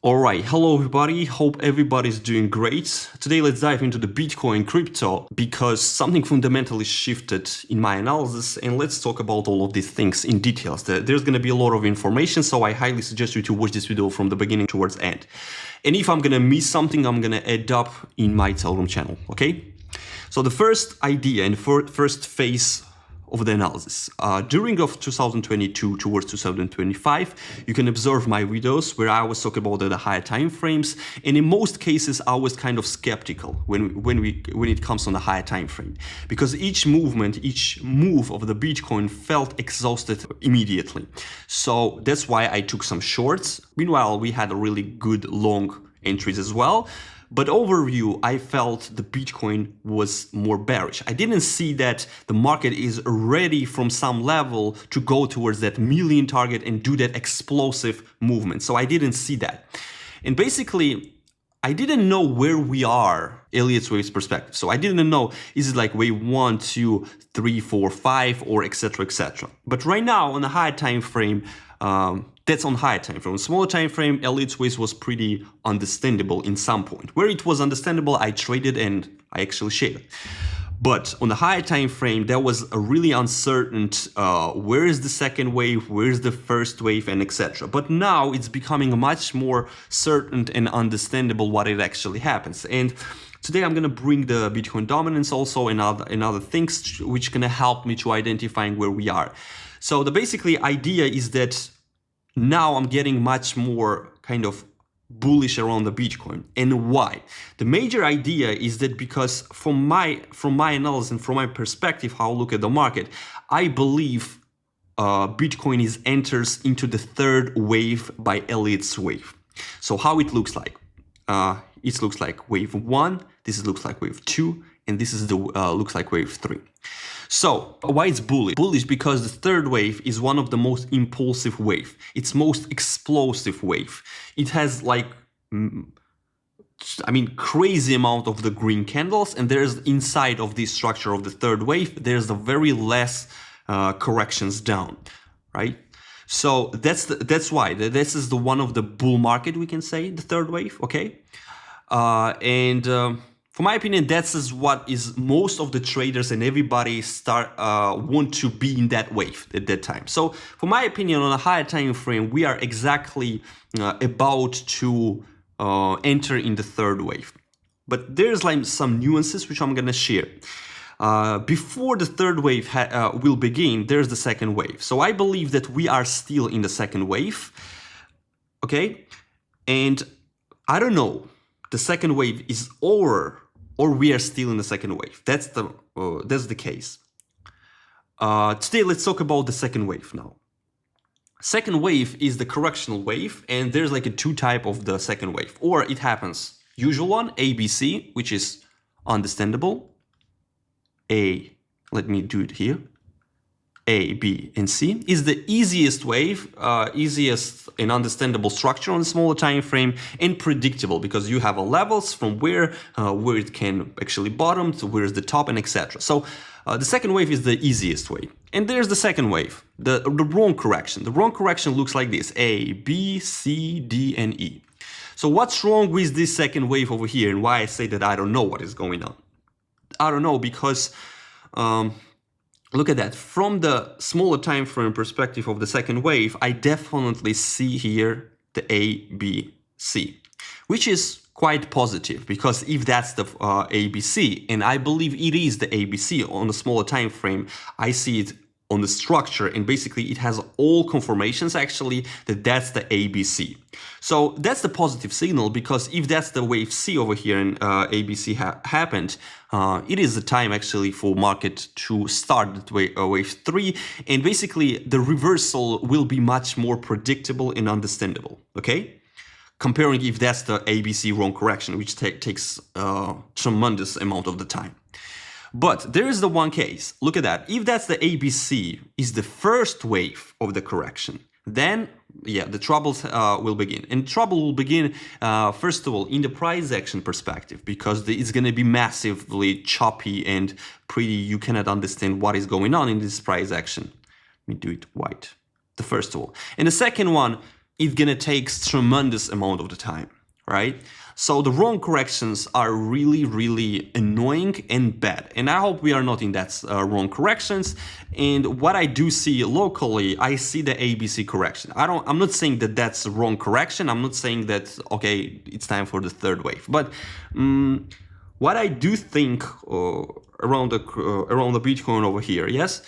All right, hello everybody, hope everybody's doing great. Today let's dive into the Bitcoin crypto because something fundamentally shifted in my analysis, and let's talk about all of these things in details. There's going to be a lot of information, so I highly suggest you to watch this video from the beginning towards the end. And if I'm going to miss something, I'm going to add up in my Telegram channel, okay? So the first idea and first phase of the analysis. During of 2022 towards 2025, you can observe my videos where I was talking about the higher time frames, and in most cases I was kind of skeptical when it comes on the higher time frame, because each move of the Bitcoin felt exhausted immediately. So that's why I took some shorts. Meanwhile, we had a really good long entries as well. But overview, I felt the Bitcoin was more bearish. I didn't see that the market is ready from some level to go towards that million target and do that explosive movement. So I didn't see that. And basically, I didn't know where we are, Elliot's waves perspective. So I didn't know, is it like wave 1, 2, 3, 4, 5, or etc., etc. But right now on the higher time frame, that's on higher time frame. On smaller time frame, Elliot's waves was pretty understandable in some point. Where it was understandable, I traded and I actually shared it. But on the higher time frame, there was a really uncertain where is the second wave, where is the first wave, and etc. But now it's becoming much more certain and understandable what it actually happens. And today I'm going to bring the Bitcoin dominance also and other things which are going to help me to identifying where we are. So the basically idea is that now I'm getting much more kind of bullish around the Bitcoin. And why? The major idea is that because from my analysis and from my perspective, how I look at the market, I believe Bitcoin enters into the third wave by Elliot's wave. So how it looks like? It looks like wave 1, this looks like wave 2, and this is the looks like wave 3. So why it's bullish? Bullish because the third wave is one of the most impulsive wave. It's most explosive wave. It has like, crazy amount of the green candles, and there's inside of this structure of the third wave, there's a very less corrections down, right? So that's why this is the one of the bull market, we can say, the third wave, okay? For my opinion, that's what is most of the traders and everybody want to be in that wave at that time. So for my opinion, on a higher time frame, we are exactly about to enter in the third wave. But there's like some nuances which I'm gonna share. Before the third wave will begin, there's the second wave. So I believe that we are still in the second wave, okay? And I don't know, the second wave is over or we are still in the second wave. That's the case. Today, let's talk about the second wave now. Second wave is the correctional wave, and there's like a two type of the second wave. Or it happens, usual one, ABC, which is understandable. Let me do it here. A, B, and C is the easiest wave, easiest and understandable structure on a smaller time frame, and predictable because you have a levels from where it can actually bottom to where's the top and etc. So the second wave is the easiest way. And there's the second wave, the wrong correction. The wrong correction looks like this: A, B, C, D, and E. So what's wrong with this second wave over here, and why I say that I don't know what is going on? I don't know because look at that. From the smaller time frame perspective of the second wave, I definitely see here the A, B, C, which is quite positive, because if that's the ABC, and I believe it is the ABC on the smaller time frame, I see it on the structure, and basically it has all confirmations actually that that's the ABC. So that's the positive signal, because if that's the wave C over here and ABC happened, it is the time actually for market to start wave 3, and basically the reversal will be much more predictable and understandable, okay? Comparing if that's the ABC wrong correction, which takes tremendous amount of the time. But there is the one case, look at that, if that's the ABC is the first wave of the correction, then yeah, the troubles will begin. And trouble will begin, first of all, in the price action perspective, because it's going to be massively choppy and pretty, you cannot understand what is going on in this price action. Let me do it white, the first of all. And the second one, it's gonna take tremendous amount of the time, right? So the wrong corrections are really, really annoying and bad. And I hope we are not in that wrong corrections. And what I do see locally, I see the ABC correction. I'm not saying that that's a wrong correction. I'm not saying that, okay, it's time for the third wave. But what I do think around the Bitcoin over here, yes,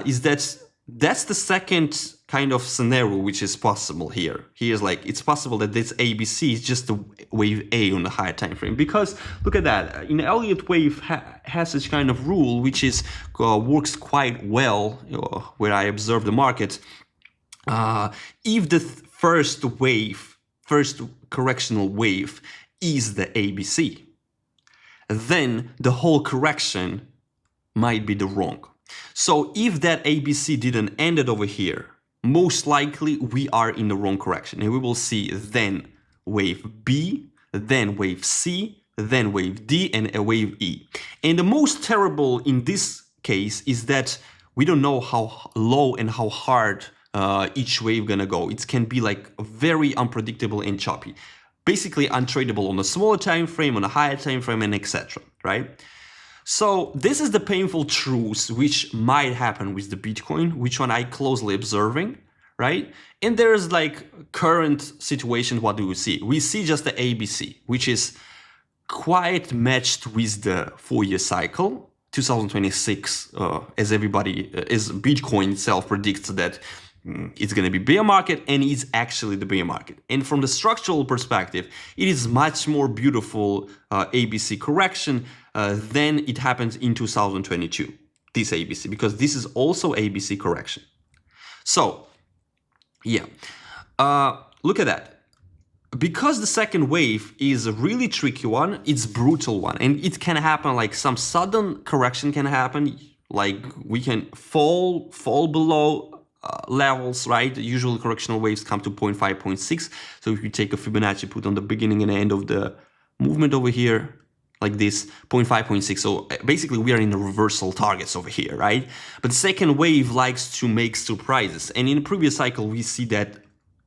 is that that's the second kind of scenario which is possible here. Here's like, it's possible that this ABC is just the wave A on the higher time frame, because look at that. In Elliot wave has such kind of rule which is works quite well where I observe the market. If the first correctional wave is the ABC, then the whole correction might be the wrong. So if that ABC didn't end it over here, most likely we are in the wrong correction, and we will see then wave B, then wave C, then wave D, and a wave E. And the most terrible in this case is that we don't know how low and how hard each wave gonna go. It can be like very unpredictable and choppy, basically untradeable on a smaller time frame, on a higher time frame, and etc. Right? So this is the painful truth which might happen with the Bitcoin, which one I closely observing, right? And there's like current situation, what do we see? We see just the ABC, which is quite matched with the 4-year cycle. 2026, as Bitcoin itself predicts that it's going to be bear market, and it's actually the bear market. And from the structural perspective, it is much more beautiful ABC correction than it happens in 2022, this ABC, because this is also ABC correction. So, yeah, look at that. Because the second wave is a really tricky one, it's brutal one, and it can happen like some sudden correction can happen, like we can fall below levels, right? Usually correctional waves come to 0.5, 0.6. So if you take a Fibonacci, put on the beginning and end of the movement over here, like this, 0.5, 0.6. So basically we are in the reversal targets over here, right? But the second wave likes to make surprises. And in the previous cycle, we see that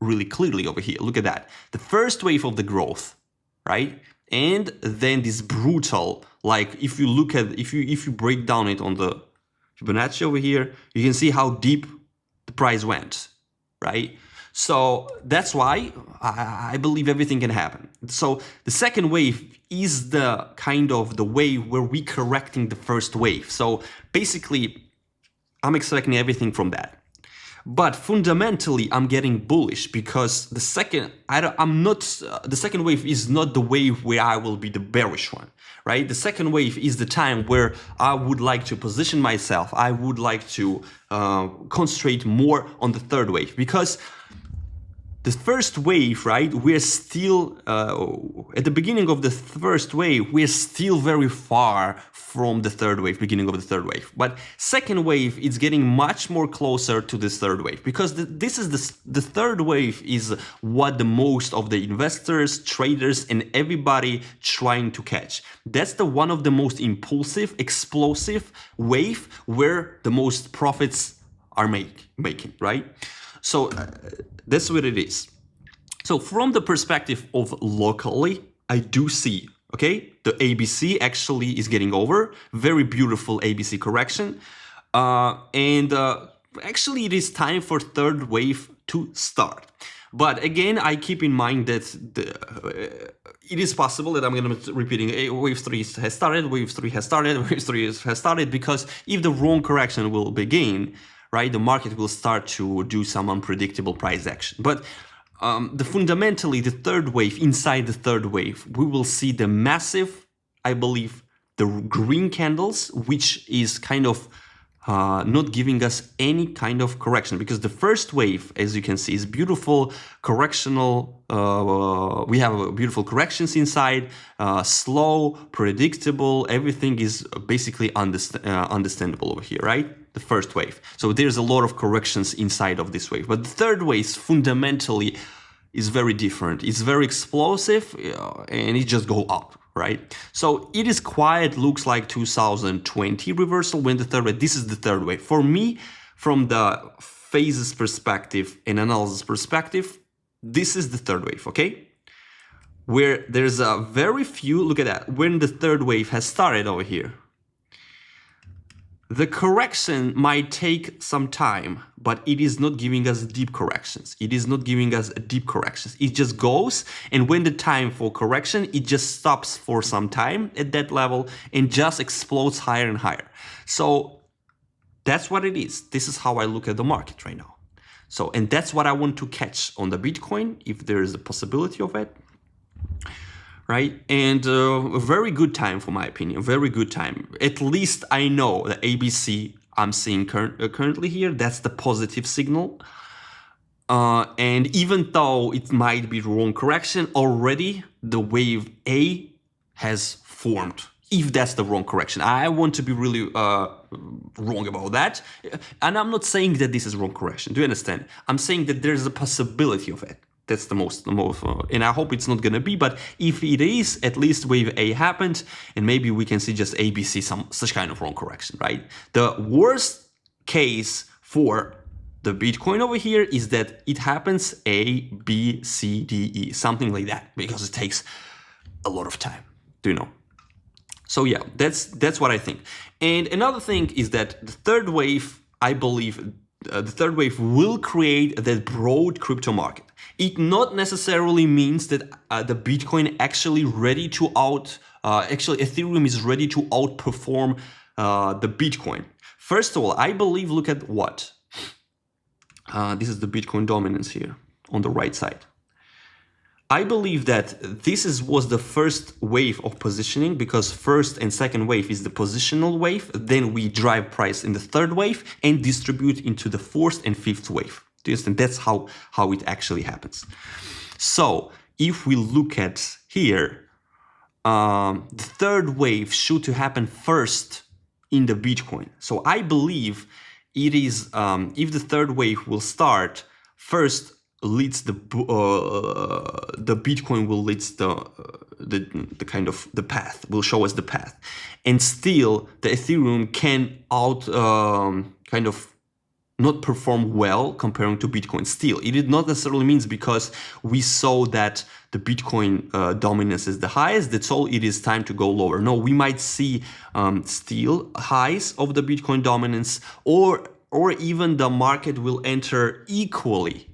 really clearly over here. Look at that. The first wave of the growth, right? And then this brutal, like if you look at, if you break down it on the Fibonacci over here, you can see how deep the price went, right? So that's why I believe everything can happen. So the second wave is the kind of the wave where we correcting the first wave. So basically, I'm expecting everything from that. But fundamentally, I'm getting bullish because the second wave is not the wave where I will be the bearish one, right? The second wave is the time where I would like to position myself. I would like to concentrate more on the third wave, because the first wave, right, we're still, at the beginning of the first wave, we're still very far from the third wave, beginning of the third wave. But second wave, it's getting much more closer to this third wave, because this is the third wave is what the most of the investors, traders, and everybody trying to catch. That's the one of the most impulsive, explosive wave where the most profits are making, right? So that's what it is. So from the perspective of locally, I do see, okay, the ABC actually is getting over. Very beautiful ABC correction. Actually, it is time for third wave to start. But again, I keep in mind that it is possible that I'm going to be repeating wave 3 has started, wave 3 has started, wave 3 has started, because if the wrong correction will begin, right, the market will start to do some unpredictable price action. But fundamentally, the third wave, inside the third wave, we will see the massive, I believe, the green candles, which is kind of not giving us any kind of correction, because the first wave, as you can see, is beautiful correctional. We have beautiful corrections inside, slow, predictable. Everything is basically understandable over here, right? The first wave. So there's a lot of corrections inside of this wave. But the third wave fundamentally is very different. It's very explosive, and it just go up, right? So it is quiet, looks like 2020 reversal when the third wave, this is the third wave. For me, from the phases perspective and analysis perspective, this is the third wave, okay? Where there's a very few, look at that, when the third wave has started over here. The correction might take some time, but it is not giving us deep corrections. It is not giving us deep corrections. It just goes, and when the time for correction, it just stops for some time at that level and just explodes higher and higher. So that's what it is. This is how I look at the market right now. So, and that's what I want to catch on the Bitcoin, if there is a possibility of it. Right, and a very good time for my opinion, very good time. At least I know the ABC I'm seeing currently here, that's the positive signal. And even though it might be wrong correction, already the wave A has formed. If that's the wrong correction, I want to be really wrong about that. And I'm not saying that this is wrong correction, do you understand? I'm saying that there's a possibility of it. That's the most, and I hope it's not gonna be, but if it is, at least wave A happened, and maybe we can see just ABC, such kind of wrong correction, right? The worst case for the Bitcoin over here is that it happens A, B, C, D, E, something like that, because it takes a lot of time, do you know? So yeah, that's what I think. And another thing is that the third wave, I believe, the third wave will create that broad crypto market. It not necessarily means that the Bitcoin actually ready to actually Ethereum is ready to outperform the Bitcoin. First of all, I believe, look at what? This is the Bitcoin dominance here on the right side. I believe that this was the first wave of positioning, because first and second wave is the positional wave. Then we drive price in the third wave and distribute into the fourth and fifth wave. Do you understand? That's how it actually happens. So if we look at here, the third wave should to happen first in the Bitcoin. So I believe it is, if the third wave will start first, leads the Bitcoin will leads the kind of the path, will show us the path, and still the Ethereum can kind of not perform well comparing to Bitcoin. Still, it did not necessarily means because we saw that the Bitcoin dominance is the highest, that's all it is time to go lower. No, we might see still highs of the Bitcoin dominance, or even the market will enter equally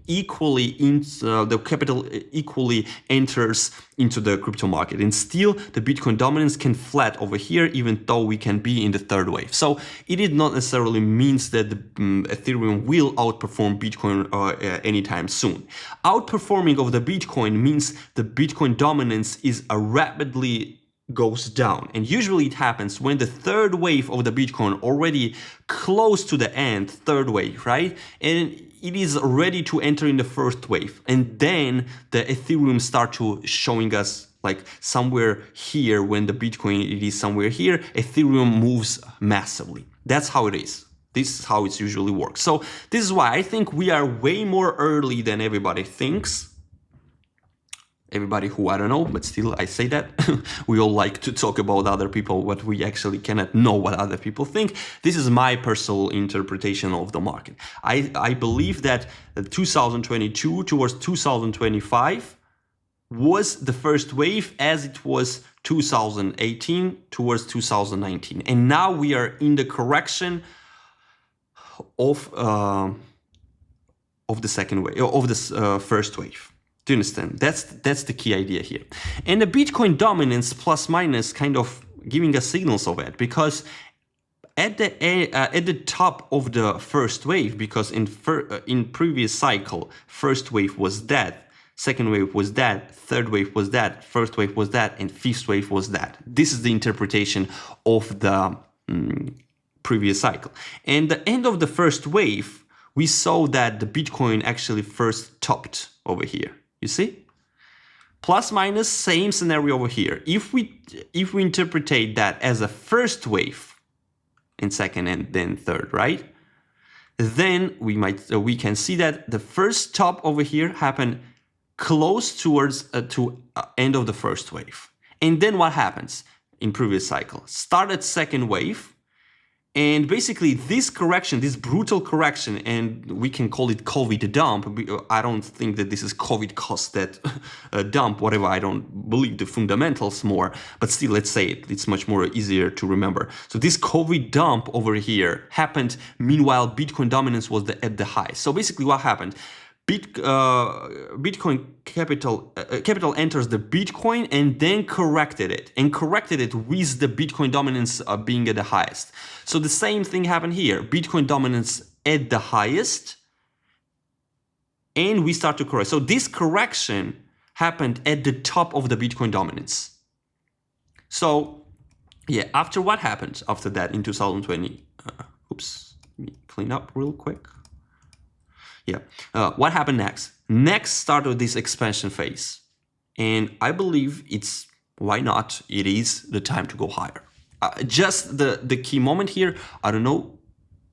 into the capital equally enters into the crypto market, and still the Bitcoin dominance can flat over here, even though we can be in the third wave. So it did not necessarily means that the Ethereum will outperform Bitcoin anytime soon. Outperforming of the Bitcoin means the Bitcoin dominance is rapidly goes down, and usually it happens when the third wave of the Bitcoin already close to the end, third wave, right? And it is ready to enter in the first wave, and then the Ethereum start to showing us like somewhere here. When the Bitcoin it is somewhere here, Ethereum moves massively. That's how it is. This is how it usually works. So this is why I think we are way more early than everybody thinks. Everybody who I don't know, but still I say that. We all like to talk about other people, but we actually cannot know what other people think. This is my personal interpretation of the market. I believe that 2022 towards 2025 was the first wave, as it was 2018 towards 2019. And now we are in the correction of the second wave, of this first wave. Do you understand? That's the key idea here. And the Bitcoin dominance plus minus kind of giving us signals of it, because at the top of the first wave, because in previous cycle, first wave was that, second wave was that, third wave was that, first wave was that, and fifth wave was that. This is the interpretation of the previous cycle. And the end of the first wave, we saw that the Bitcoin actually first topped over here. You see? Plus minus, same scenario over here. If we interpret that as a first wave and second and then third, right? Then we can see that the first top over here happened close towards end of the first wave. And then what happens in previous cycle? Started second wave, And basically this correction, this brutal correction, and we can call it COVID dump. I don't think that this is COVID caused that dump, whatever. I don't believe the fundamentals more, but still, let's say it. It's much more easier to remember. So this COVID dump over here happened. Meanwhile, Bitcoin dominance was at the high. So basically what happened? Bitcoin capital enters the Bitcoin and then corrected it with the Bitcoin dominance being at the highest. So the same thing happened here. Bitcoin dominance at the highest, and we start to correct. So this correction happened at the top of the Bitcoin dominance. So yeah, after what happened after that in 2020? Oops, let me clean up real quick. Yeah, what happened next? Next started this expansion phase. And I believe it's, why not? It is the time to go higher. Just the key moment here, I don't know,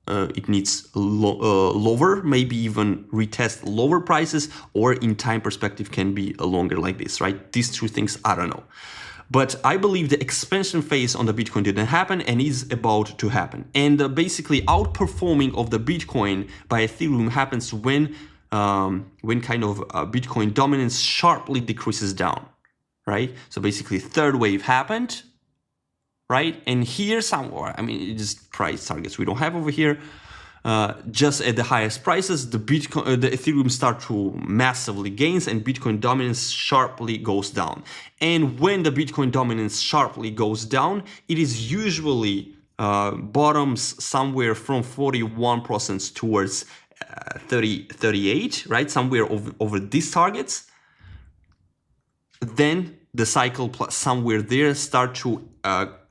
it needs lower, maybe even retest lower prices, or in time perspective can be longer like this, right? These two things, I don't know. But I believe the expansion phase on the Bitcoin didn't happen and is about to happen. And basically outperforming of the Bitcoin by Ethereum happens when kind of Bitcoin dominance sharply decreases down, right? So basically third wave happened, right? And here somewhere, I mean, it's just price targets we don't have over here. Just at the highest prices, the Ethereum start to massively gains and Bitcoin dominance sharply goes down. And when the Bitcoin dominance sharply goes down, it is usually bottoms somewhere from 41% towards 38, right? Somewhere over these targets. Then the cycle plus somewhere there start to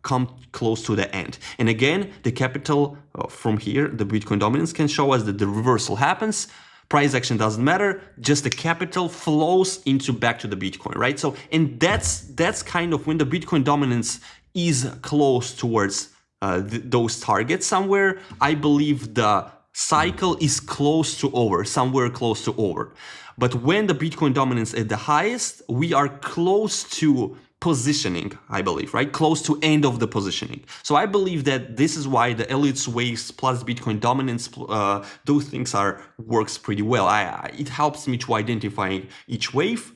come close to the end. And again, the capital from here, the Bitcoin dominance can show us that the reversal happens. Price action doesn't matter, just the capital flows into back to the Bitcoin, right? So, and that's kind of when the Bitcoin dominance is close towards those targets somewhere. I believe the cycle is close to over, somewhere close to over. But when the Bitcoin dominance at the highest, we are close to positioning, I believe, right? Close to end of the positioning. So I believe that this is why the Elliott's waves plus Bitcoin dominance, those things works pretty well. It helps me to identify each wave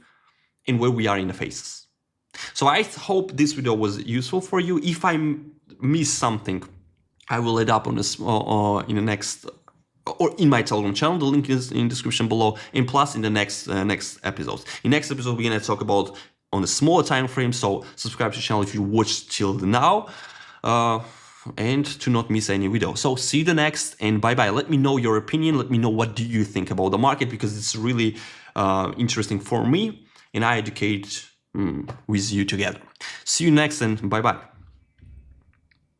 and where we are in the phases. So I hope this video was useful for you. If I miss something, I will add up on this in the next, or in my Telegram channel. The link is in the description below, and plus in the next episodes. In next episode, we're gonna talk about on a smaller time frame, so subscribe to the channel if you watched till now, and to not miss any video. So see you the next, and bye bye. Let me know your opinion. Let me know what do you think about the market, because it's really interesting for me, and I educate with you together. See you next, and bye bye.